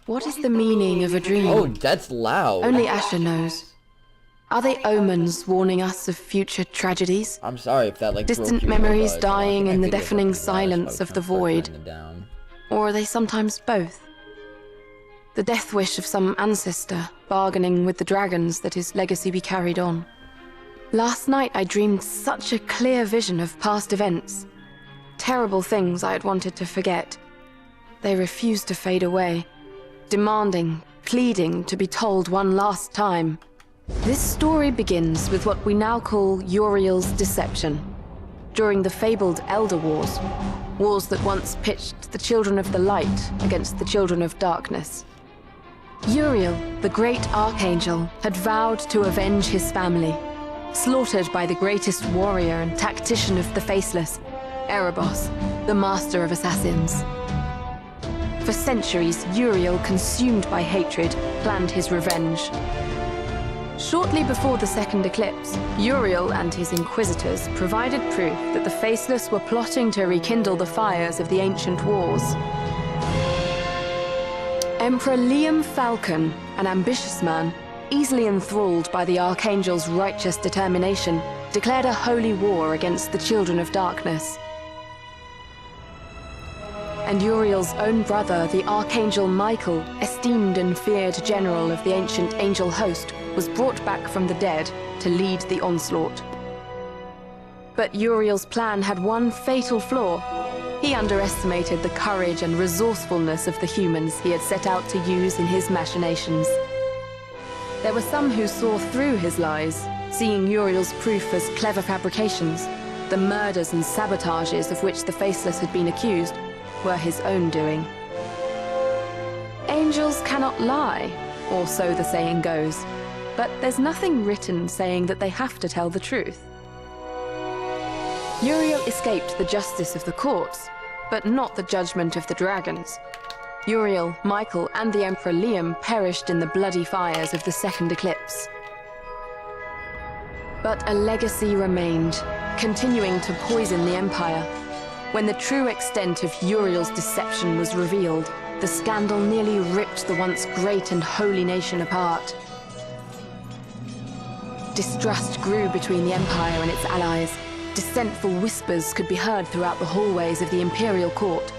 What is the meaning of a dream? Oh, that's loud. Only Asher knows. Are they omens warning us of future tragedies? I'm sorry if that Distant memories dying in the deafening silence of the void? Or are they sometimes both? The death wish of some ancestor bargaining with the dragons that his legacy be carried on. Last night I dreamed such a clear vision of past events. Terrible things I had wanted to forget. They refused to fade away, demanding, pleading to be told one last time. This story begins with what we now call Uriel's deception. During the fabled Elder Wars, wars that once pitched the children of the light against the children of darkness. Uriel, the great archangel, had vowed to avenge his family, slaughtered by the greatest warrior and tactician of the Faceless, Erebos, the master of assassins. For centuries, Uriel, consumed by hatred, planned his revenge. Shortly before the second eclipse, Uriel and his inquisitors provided proof that the Faceless were plotting to rekindle the fires of the ancient wars. Emperor Liam Falcon, an ambitious man, easily enthralled by the Archangel's righteous determination, declared a holy war against the children of darkness. And Uriel's own brother, the Archangel Michael, esteemed and feared general of the ancient angel host, was brought back from the dead to lead the onslaught. But Uriel's plan had one fatal flaw. He underestimated the courage and resourcefulness of the humans he had set out to use in his machinations. There were some who saw through his lies, seeing Uriel's proof as clever fabrications. The murders and sabotages of which the Faceless had been accused were his own doing. Angels cannot lie, or so the saying goes, but there's nothing written saying that they have to tell the truth. Uriel escaped the justice of the courts, but not the judgment of the dragons. Uriel, Michael, and the Emperor Liam perished in the bloody fires of the second eclipse. But a legacy remained, continuing to poison the Empire. When the true extent of Uriel's deception was revealed, the scandal nearly ripped the once great and holy nation apart. Distrust grew between the Empire and its allies. Dissentful whispers could be heard throughout the hallways of the Imperial Court.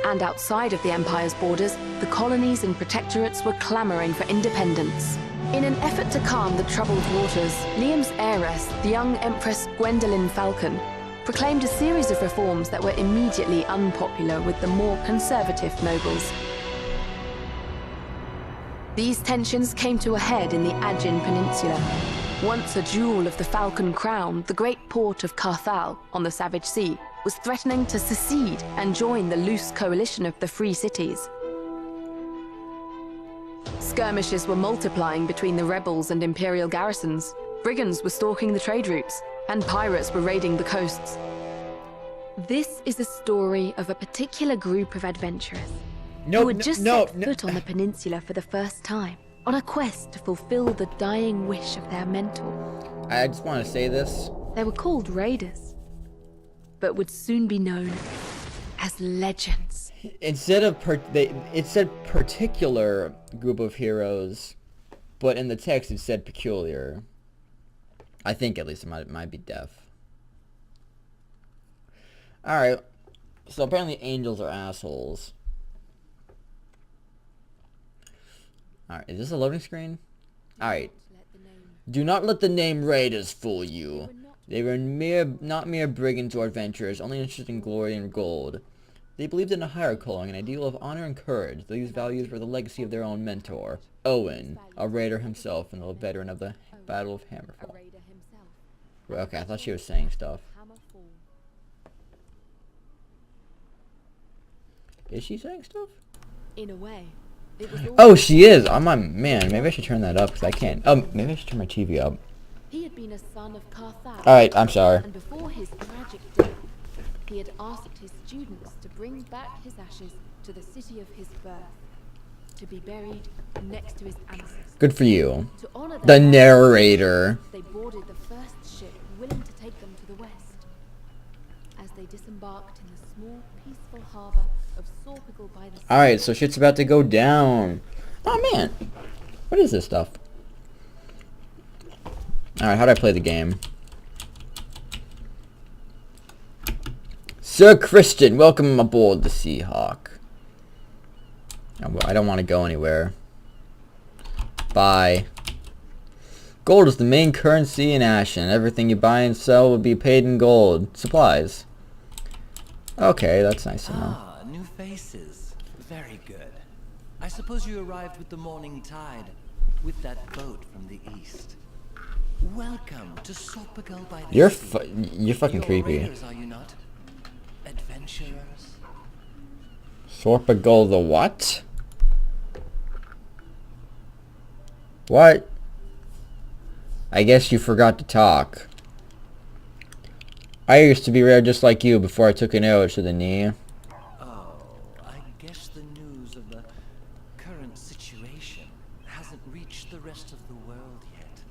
And outside of the Empire's borders, the colonies and protectorates were clamoring for independence. In an effort to calm the troubled waters, Liam's heiress, the young Empress Gwendolyn Falcon, proclaimed a series of reforms that were immediately unpopular with the more conservative nobles. These tensions came to a head in the Aegean Peninsula. Once a jewel of the Falcon Crown, the great port of Carthal on the Savage Sea was threatening to secede and join the loose coalition of the Free Cities. Skirmishes were multiplying between the rebels and Imperial garrisons. Brigands were stalking the trade routes, and pirates were raiding the coasts. This is a story of a particular group of adventurers who had just set foot on the peninsula for the first time, on a quest to fulfill the dying wish of their mentor. I just want to say this. They were called raiders, but would soon be known as legends. It said particular group of heroes, but in the text it said peculiar. I think at least it might be deaf. Alright, so apparently angels are assholes. Alright, is this a loading screen? Alright. Do not let the name Raiders fool you. They were not mere brigands or adventurers, only interested in glory and gold. They believed in a higher calling, an ideal of honor and courage. These values were the legacy of their own mentor, Owen, a raider himself and a veteran of the Battle of Hammerfall. Okay, I thought she was saying stuff. Is she saying stuff? In a way. Oh, she is! Oh my man, maybe I should turn that up because I can't. Oh, maybe I should turn my TV up. He had been a son of Carthal. Alright, I'm sorry. And before his tragic death, he had asked his students to bring back his ashes to the city of his birth, to be buried next to his ancestors. Good for you. To honor The narrator. They boarded the first ship willing to take them to the west. As they disembarked in the small, peaceful harbor Alright, so shit's about to go down. Oh man. What is this stuff? Alright, how do I play the game? Sir Christian, welcome aboard the Seahawk. I don't want to go anywhere. Bye. Gold is the main currency in Ashen. Everything you buy and sell will be paid in gold. Supplies. Okay, that's nice to know. Ah, new faces. Very good. I suppose you arrived with the morning tide, with that boat from the east. Welcome to Sopagal by the You're sea. you're fucking creepy. Raiders, are you not? Adventurers. Sorpagal the what? What? I guess you forgot to talk. I used to be rare just like you before I took an arrow to the knee. Oh, I guess the news of the current situation hasn't reached the rest of the world yet.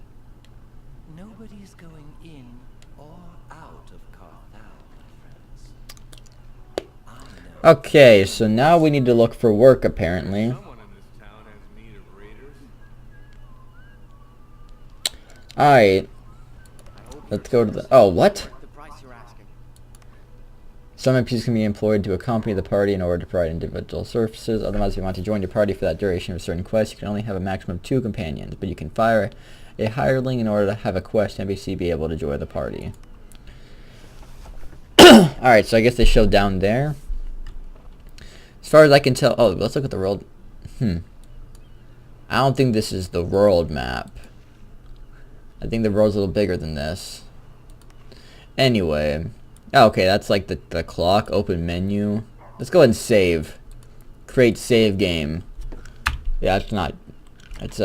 Nobody's going in or out of Carthal, my friends. I know. Okay, so now we need to look for work apparently. Someone in this town has need of raiders. Alright. Let's go to the... Oh, what? Some MPs can be employed to accompany the party in order to provide individual services. Otherwise, if you want to join your party for that duration of a certain quest, you can only have a maximum of 2 companions. But you can fire a hireling in order to have a quest NPC be able to join the party. Alright, so I guess they show down there. As far as I can tell... Oh, let's look at the world. I don't think this is the world map. I think the world's a little bigger than this. Anyway. Oh, okay, that's like the clock. Open menu. Let's go ahead and save. Create save game. Yeah, it's not... It's,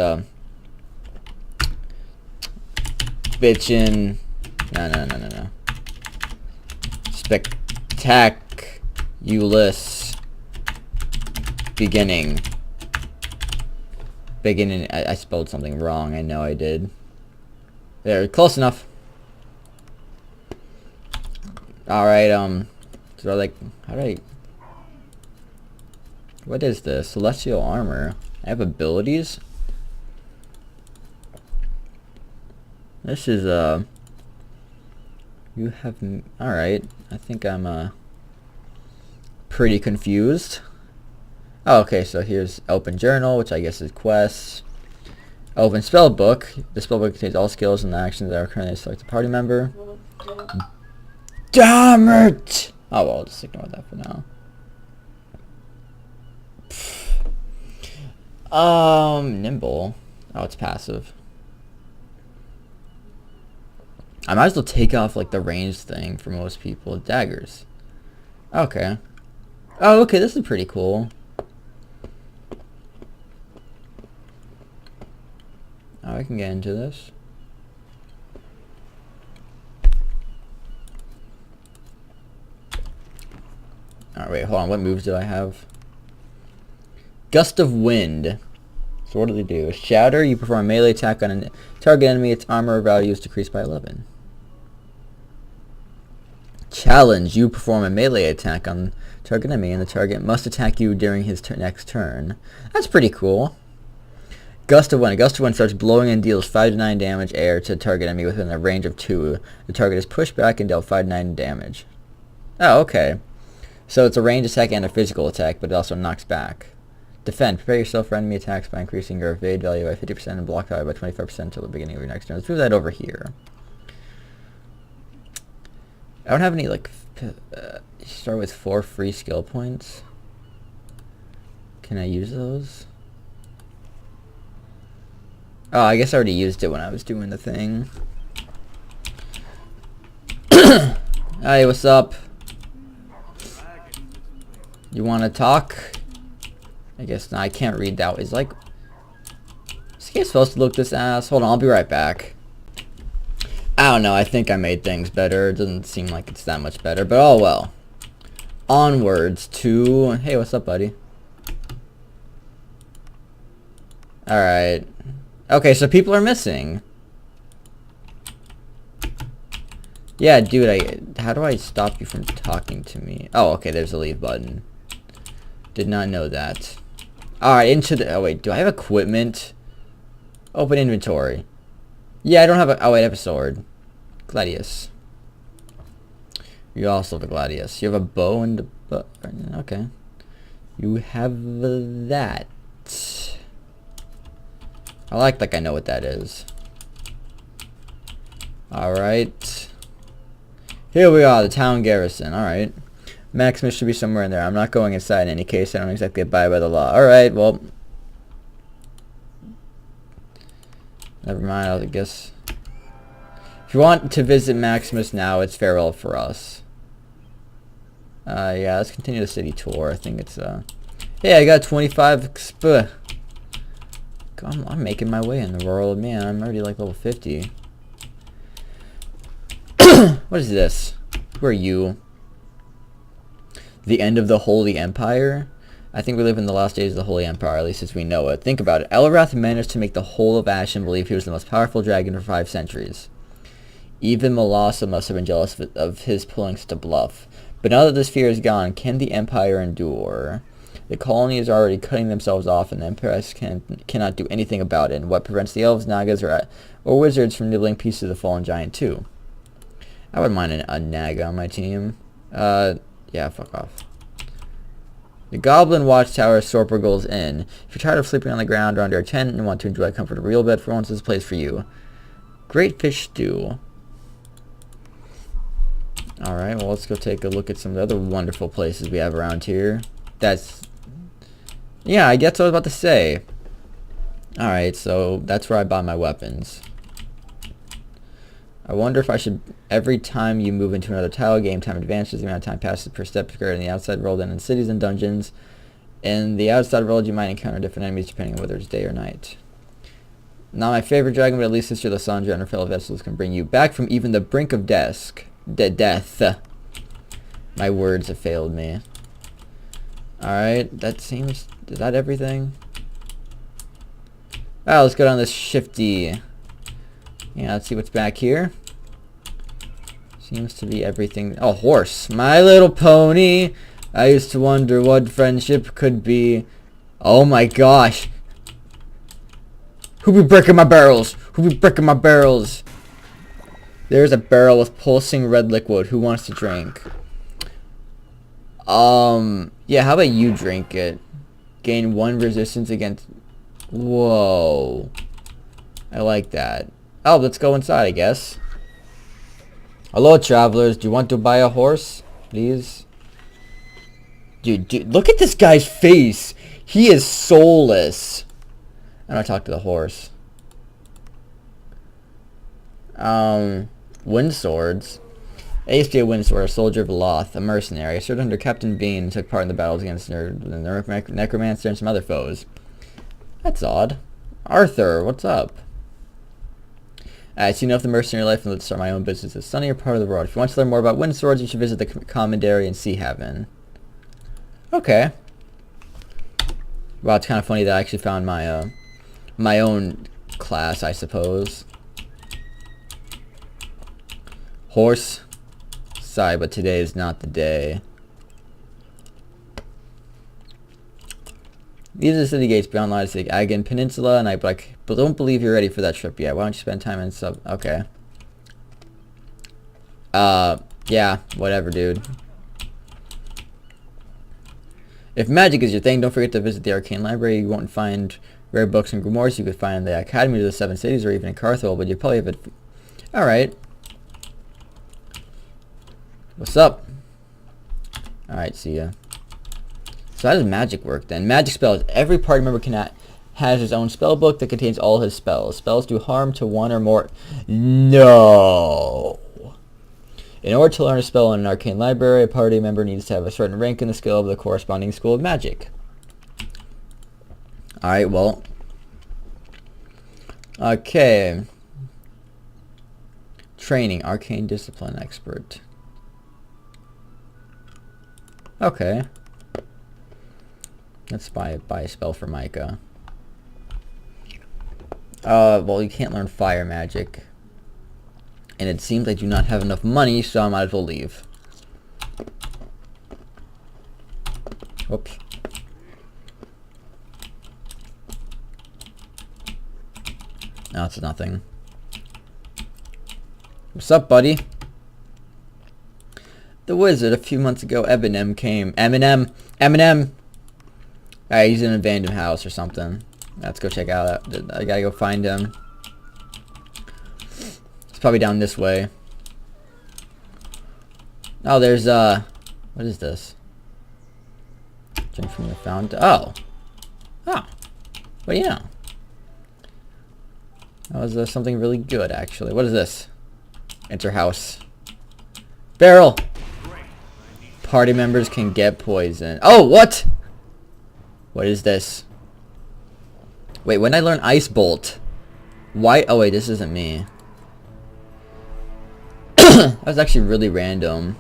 bitchin'. No. Spectaculous. Beginning. I spelled something wrong. I know I did. There, close enough. Alright, so like, how do I... What is this? Celestial armor. I have abilities? This is, you have... Alright, I think I'm, pretty confused. Oh, okay, so here's open journal, which I guess is quests. Open spell book. The spell book contains all skills and actions that are currently selected party member. Damn it! Oh well, I'll just ignore that for now. Nimble. Oh, it's passive. I might as well take off like the ranged thing for most people. Daggers. Okay. Oh, okay, this is pretty cool. Oh, I can get into this. Alright, wait, hold on. What moves do I have? Gust of Wind. So what do they do? Shatter, you perform a melee attack on a target enemy. Its armor value is decreased by 11. Challenge, you perform a melee attack on target enemy, and the target must attack you during his next turn. That's pretty cool. Gust of Wind. A gust of wind starts blowing and deals 5 to 9 damage air to target enemy within a range of 2. The target is pushed back and dealt 5 to 9 damage. Oh, okay. So it's a ranged attack and a physical attack, but it also knocks back. Defend. Prepare yourself for enemy attacks by increasing your evade value by 50% and block value by 25% until the beginning of your next turn. Let's move that over here. I don't have any, like, start with 4 free skill points. Can I use those? Oh, I guess I already used it when I was doing the thing. Hey, what's up? You want to talk? I guess I can't read that. Is like... Is this game supposed to look this ass? Hold on, I'll be right back. I don't know, I think I made things better. It doesn't seem like it's that much better, but oh well. Onwards to... Hey, what's up, buddy? Alright. Okay, so people are missing. Yeah, dude, how do I stop you from talking to me? Oh, okay, there's a leave button. Did not know that. Alright, into the... Oh, wait. Do I have equipment? Open inventory. Yeah, I don't have a... Oh, wait, I have a sword. Gladius. You also have a Gladius. You have a bow and a... Okay. You have that. I like I know what that is. Alright. Here we are, the town garrison. Alright. Maximus should be somewhere in there. I'm not going inside in any case. I don't exactly abide by the law. Alright, well. Never mind, I guess. If you want to visit Maximus now, it's farewell for us. Yeah, let's continue the city tour. I think it's, Hey, I got 25 XP. I'm making my way in the world. Man, I'm already like level 50. What is this? Who are you? The end of the Holy Empire? I think we live in the last days of the Holy Empire, at least as we know it. Think about it. Elrath managed to make the whole of Ashen believe he was the most powerful dragon for 5 centuries. Even Molassa must have been jealous of his pulling such a bluff. But now that this fear is gone, can the Empire endure? The colony is already cutting themselves off, and the Empress cannot do anything about it. And what prevents the elves, nagas, or wizards from nibbling pieces of the fallen giant too? I wouldn't mind a naga on my team. Yeah, fuck off. The Goblin Watchtower, Sorpergul's Inn. If you're tired of sleeping on the ground or under a tent and want to enjoy a comfortable real bed for once, this is a place for you. Great fish stew. Alright, well, let's go take a look at some of the other wonderful places we have around here. Yeah, I guess what I was about to say. Alright, so that's where I buy my weapons. I wonder if I should... Every time you move into another tile, game time advances. The amount of time passes per step greater in the outside world and in cities and dungeons. In the outside world, you might encounter different enemies depending on whether it's day or night. Not my favorite dragon, but at least Sister Lysandra and her fellow vessels can bring you back from even the brink of death. My words have failed me. Alright, that seems... Is that everything? Alright, let's go down this shifty... Yeah, let's see what's back here. Seems to be everything... Oh, horse. My Little Pony. I used to wonder what friendship could be. Oh my gosh. Who be breaking my barrels? Who be breaking my barrels? There's a barrel with pulsing red liquid. Who wants to drink? Yeah, how about you drink it? Gain 1 resistance against... Whoa. I like that. Oh, let's go inside, I guess. Hello, travelers. Do you want to buy a horse? Please? Dude, look at this guy's face. He is soulless. I'm gonna talk to the horse. Wind swords. I used to be a wind sword, a soldier of Loth, a mercenary. I served under Captain Bean and took part in the battles against the necromancer and some other foes. That's odd. Arthur, what's up? I see enough of the mercenary life and let's start my own business. It's a sunnier part of the world. If you want to learn more about wind swords, you should visit the Commandery in Sea Haven. Okay. Wow, it's kind of funny that I actually found my my own class, I suppose. Horse. Sorry, but today is not the day. These are the city gates beyond line to the Aegean Peninsula, and I don't believe you're ready for that trip yet. Why don't you spend time in sub... Okay. Yeah, whatever, dude. If magic is your thing, don't forget to visit the Arcane Library. You won't find rare books and grimoires you could find in the Academy of the Seven Cities or even in Carthel, but you probably have it... Alright. What's up? Alright, see ya. So how does magic work then? Magic spells. Every party member has his own spell book that contains all his spells. Spells do harm to one or more... No! In order to learn a spell in an arcane library, a party member needs to have a certain rank in the skill of the corresponding school of magic. Alright, well... Okay. Training. Arcane Discipline Expert. Okay. Let's buy a spell for Micah. Well, you can't learn fire magic. And it seems I do not have enough money, so I might as well leave. Oops. No, it's nothing. What's up, buddy? The wizard a few months ago, Eminem came. Eminem! Alright, he's in an abandoned house or something. Let's go check out that. I gotta go find him. It's probably down this way. Oh, there's, what is this? Drink from the fountain. Oh! Oh! What do you know? That was something really good, actually. What is this? Enter house. Barrel! Party members can get poisoned. Oh, what? What is this? Wait, when did I learn Ice Bolt? Why? Oh, wait, this isn't me. That was actually really random.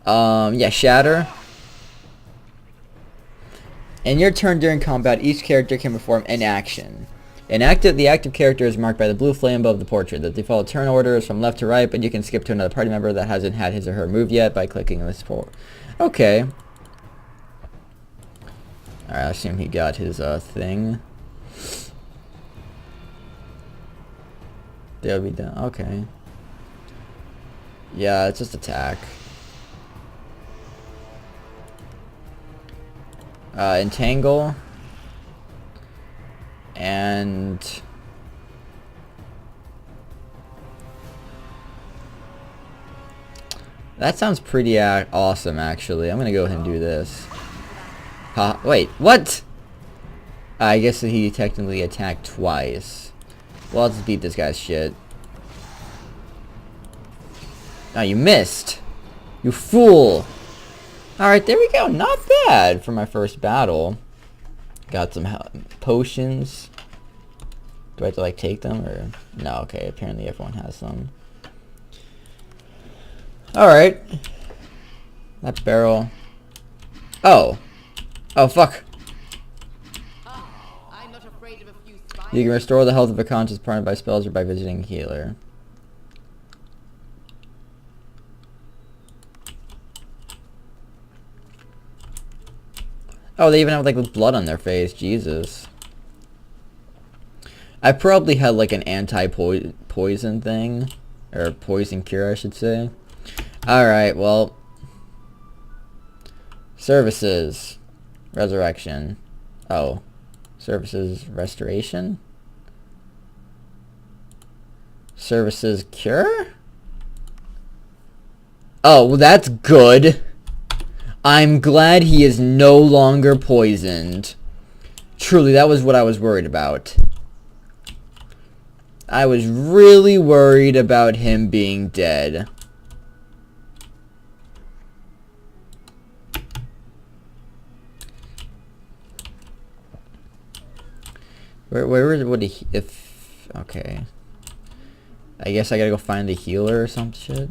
Yeah, Shatter. In your turn during combat, each character can perform an action. The active character is marked by the blue flame above the portrait. The default turn order is from left to right, but you can skip to another party member that hasn't had his or her move yet by clicking this port. Okay. Alright, I assume he got his thing. They'll be done. Okay. Yeah, it's just attack. Entangle. And that sounds pretty awesome, actually. I'm gonna go ahead and do this. Wait, what? I guess that he technically attacked twice. Well, let's beat this guy's shit. Oh, you missed. You fool. Alright, there we go. Not bad for my first battle. Got some potions. Do I have to, like, take them? Or no, okay. Apparently everyone has them. Alright. That barrel. Oh. Oh, fuck. I'm not afraid of a few spiders. You can restore the health of a conscious partner by spells or by visiting a healer. Oh, they even have, like, blood on their face. Jesus. I probably had, like, an anti-poison thing. Or poison cure, I should say. Alright, well. Services. Resurrection. Oh. Services restoration? Services cure? Oh, well, that's good. I'm glad he is no longer poisoned. Truly, that was what I was worried about. I was really worried about him being dead. Where would he, if, okay. I guess I gotta go find the healer or some shit.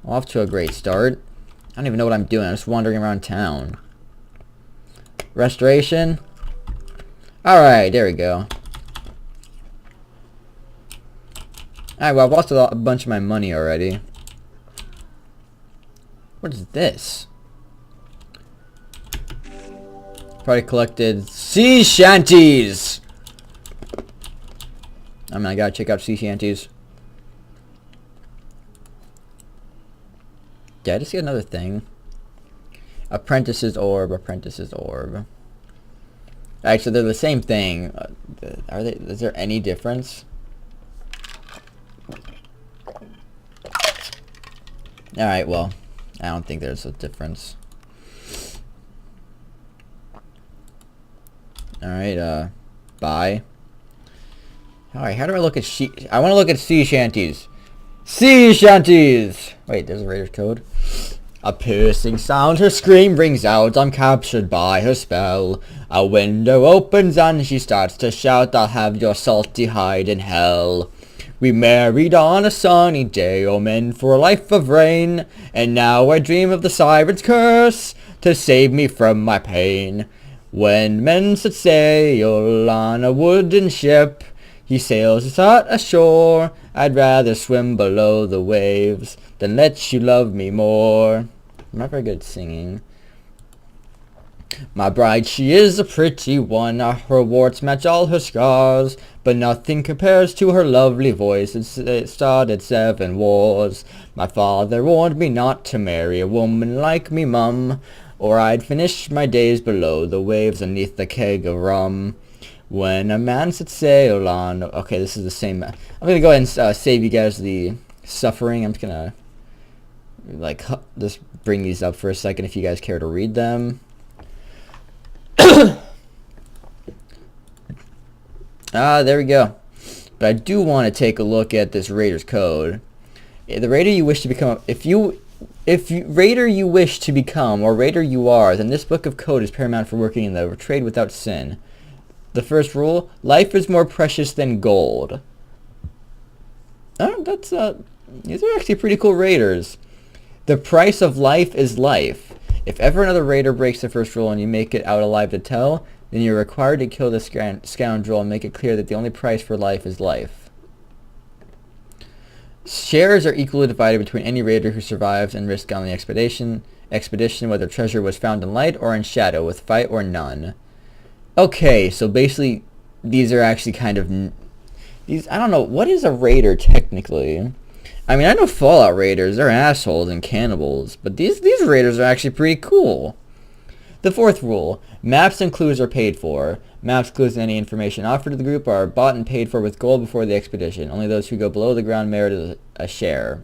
Off to a great start. I don't even know what I'm doing. I'm just wandering around town. Restoration. Alright, there we go. Alright, well, I've lost a bunch of my money already. What is this? Probably collected sea shanties! I mean, I gotta check out sea shanties. Did I just get another thing? Apprentice's orb, apprentice's orb. Actually, they're the same thing. Are they? Is there any difference? Alright, well, I don't think there's a difference. Alright, bye. Alright, how do I look at I want to look at sea shanties. Sea shanties! Wait, there's a Raider's code. A piercing sound her scream rings out. I'm captured by her spell. A window opens and she starts to shout, I'll have your salty hide in hell. We married on a sunny day, oh men, for a life of rain. And now I dream of the siren's curse to save me from my pain. When men set sail on a wooden ship, he sails us out ashore. I'd rather swim below the waves than let you love me more. I'm not very good at singing. My bride, she is a pretty one, her warts match all her scars, but nothing compares to her lovely voice. It started 7 wars. My father warned me not to marry a woman like me mum, or I'd finish my days below the waves beneath the keg of rum. When a man set sail on... Okay, this is the same... I'm gonna go ahead and save you guys the suffering. I'm just gonna just bring these up for a second if you guys care to read them. There we go. But I do want to take a look at this Raider's code. The Raider you wish to become, if Raider you wish to become, or Raider you are, then this book of code is paramount for working in the trade without sin. The first rule: life is more precious than gold. These are actually pretty cool Raiders. The price of life is life. If ever another Raider breaks the first rule and you make it out alive to tell, then you're required to kill the scoundrel and make it clear that the only price for life is life. Shares are equally divided between any Raider who survives and risks on the expedition, whether treasure was found in light or in shadow, with fight or none. Okay, so basically, these are actually kind of... I don't know, what is a Raider technically? I mean, I know Fallout Raiders, they're assholes and cannibals, but these Raiders are actually pretty cool. The fourth rule: maps and clues are paid for. Maps, clues, and any information offered to the group are bought and paid for with gold before the expedition. Only those who go below the ground merit a share.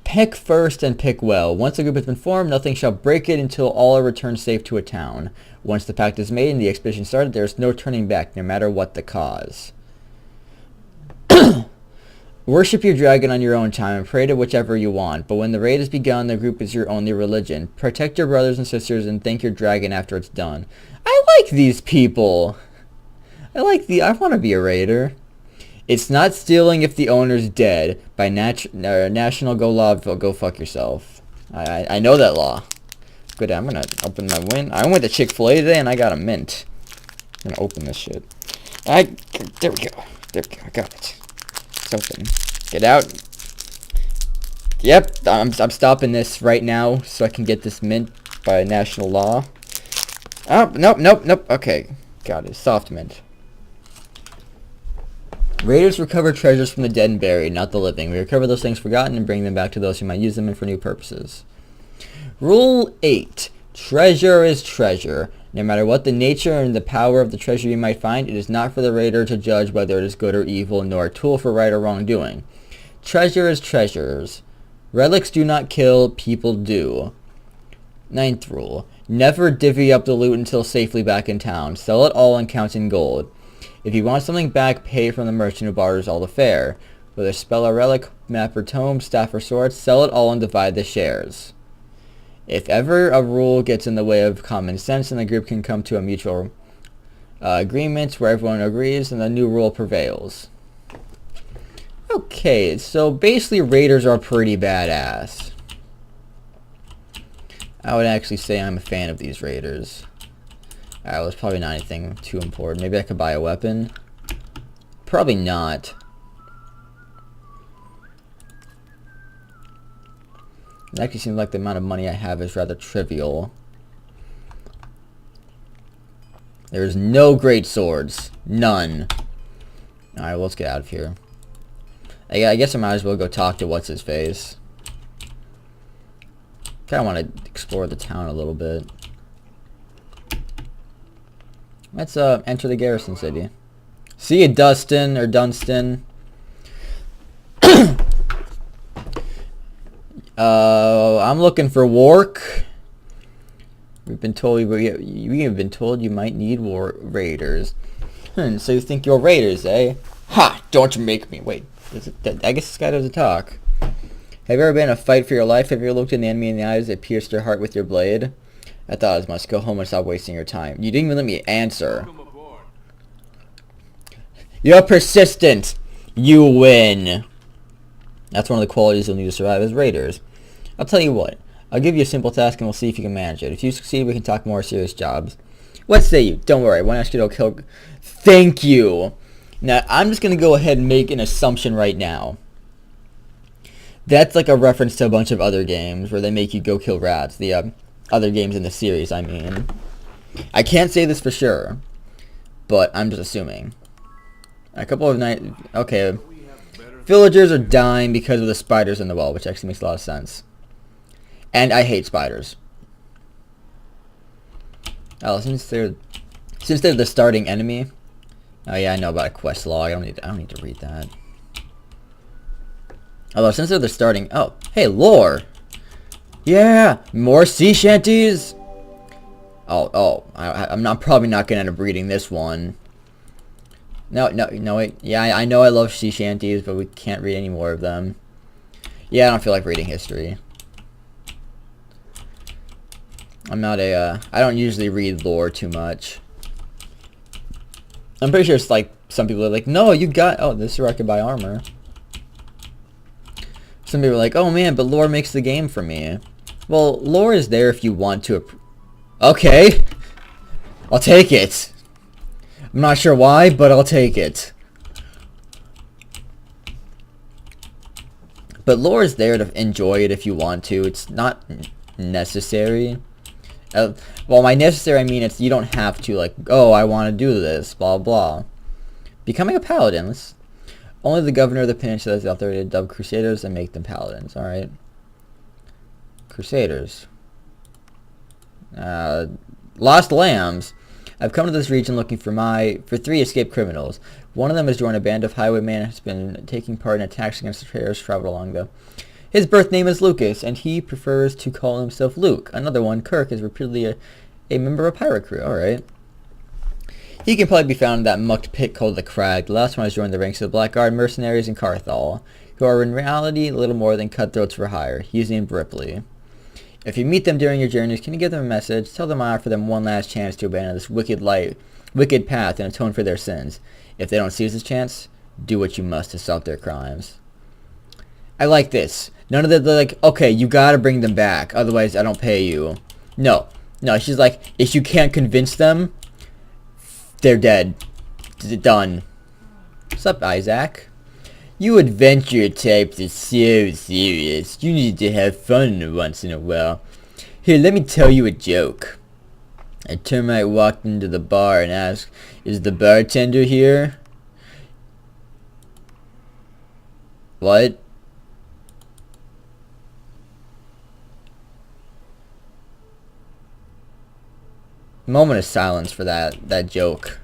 Pick first and pick well. Once a group has been formed, nothing shall break it until all are returned safe to a town. Once the pact is made and the expedition started, there is no turning back, no matter what the cause. Worship your dragon on your own time and pray to whichever you want, but when the raid has begun, the group is your only religion. Protect your brothers and sisters and thank your dragon after it's done. I like these people. I want to be a raider. It's not stealing if the owner's dead. By national go fuck yourself. I know that law. Good, I'm gonna open my win. I went to Chick-fil-A today and I got a mint. I'm gonna open this shit. There we go. There we go. I got it. Something. Get out. Yep, I'm stopping this right now so I can get this mint by national law. Oh, nope. Okay, got it. Soft mint. Raiders recover treasures from the dead and buried, not the living. We recover those things forgotten and bring them back to those who might use them for new purposes. Rule 8. Treasure is treasure. No matter what the nature and the power of the treasure you might find, it is not for the raider to judge whether it is good or evil, nor a tool for right or wrongdoing. Treasure is treasures. Relics do not kill, people do. 9th rule. Never divvy up the loot until safely back in town. Sell it all and count in gold. If you want something back, pay from the merchant who barters all the fare. Whether spell or relic, map or tome, staff or sword, sell it all and divide the shares. If ever a rule gets in the way of common sense, then the group can come to a mutual agreement where everyone agrees and the new rule prevails. Okay, so basically raiders are pretty badass. I would actually say I'm a fan of these raiders. Well, it's probably not anything too important. Maybe I could buy a weapon. Probably not. It actually seems like the amount of money I have is rather trivial. There's no great swords. None. Alright, well, let's get out of here. I guess I might as well go talk to what's-his-face. Kinda want to explore the town a little bit. Let's enter the garrison city. See you, Dustin, or Dunstan. I'm looking for Wark. We've been told we have been told you might need raiders. So you think you're raiders, eh? Ha! Don't make me wait. I guess this guy doesn't talk. Have you ever been in a fight for your life? Have you ever looked an enemy in the eyes that pierced your heart with your blade? I thought as much. Go home and stop wasting your time. You didn't even let me answer. You're persistent. You win. That's one of the qualities you'll need to survive as raiders. I'll tell you what. I'll give you a simple task and we'll see if you can manage it. If you succeed, we can talk more serious jobs. What say you? Don't worry. I won't ask you to kill... Thank you. Now, I'm just going to go ahead and make an assumption right now. That's like a reference to a bunch of other games where they make you go kill rats. The other games in the series, I mean. I can't say this for sure, but I'm just assuming. A couple of nights... Okay. Villagers are dying because of the spiders in the well, which actually makes a lot of sense. And I hate spiders. Oh, since they're the starting enemy... Oh yeah, I know about a quest log. I don't need to read that. Although since they're the starting... Oh, hey, lore! Yeah! More sea shanties! I'm probably not gonna end up reading this one. No, wait. Yeah, I know I love sea shanties, but we can't read any more of them. Yeah, I don't feel like reading history. I'm not a, I don't usually read lore too much. I'm pretty sure it's like, some people are like, no, you got, oh, this is where I can buy armor. Some people are like, oh man, but lore makes the game for me. Well, lore is there if you want to. Okay. I'll take it. I'm not sure why, but I'll take it. But lore is there to enjoy it if you want to. It's not necessary. Well, by necessary, I mean it's you don't have to, like, oh, I want to do this, blah, blah. Becoming a paladin. Only the governor of the peninsula has the authority to dub crusaders and make them paladins. Alright. Crusaders. Lost lambs. I've come to this region looking for 3 escaped criminals. One of them has joined a band of highwaymen and has been taking part in attacks against the traders traveled along the... His birth name is Lucas, and he prefers to call himself Luke. Another one, Kirk, is reputedly a member of a pirate crew. Alright. He can probably be found in that mucked pit called the Crag. The last one has joined the ranks of the Blackguard mercenaries in Carthal, who are in reality little more than cutthroats for hire. He's named Ripley. If you meet them during your journeys, can you give them a message? Tell them I offer them one last chance to abandon this wicked path and atone for their sins. If they don't seize this chance, do what you must to stop their crimes. I like this. None of they're like, okay, you gotta bring them back, otherwise I don't pay you. No, she's like, if you can't convince them, they're dead. Done. What's up, Isaac? You adventure types are so serious. You need to have fun once in a while. Here, let me tell you a joke. A termite walked into the bar and asked, is the bartender here? What? Moment of silence for that joke.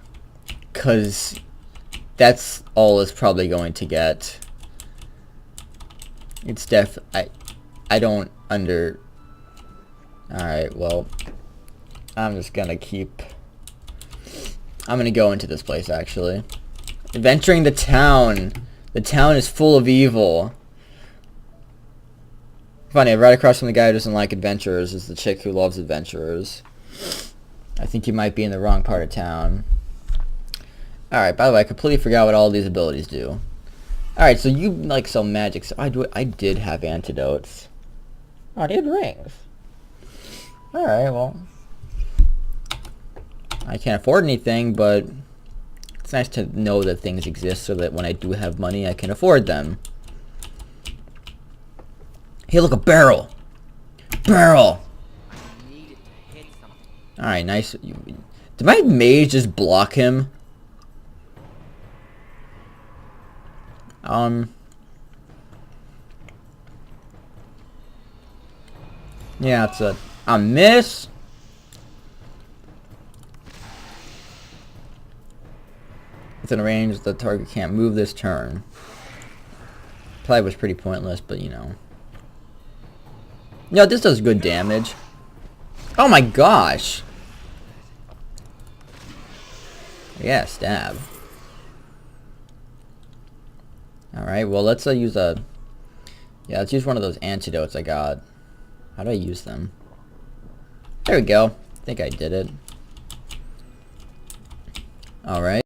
'Cause that's all it's probably going to get. It's I don't under... Alright, well, I'm just gonna I'm gonna go into this place, actually. Adventuring the town. The town is full of evil. Funny, right across from the guy who doesn't like adventurers is the chick who loves adventurers. I think you might be in the wrong part of town. Alright, by the way, I completely forgot what all these abilities do. Alright, so you like sell magic. So I did have antidotes. Oh, I did rings. Alright, well. I can't afford anything, but it's nice to know that things exist so that when I do have money, I can afford them. Hey, look, a barrel! Barrel! Alright, nice. Did my mage just block him? Yeah, it's a miss. Within range, the target can't move this turn. Probably was pretty pointless, but you know. No, this does good damage. Oh my gosh! Yeah, stab. Alright, well let's use a... Yeah, let's use one of those antidotes I got. How do I use them? There we go. I think I did it. Alright.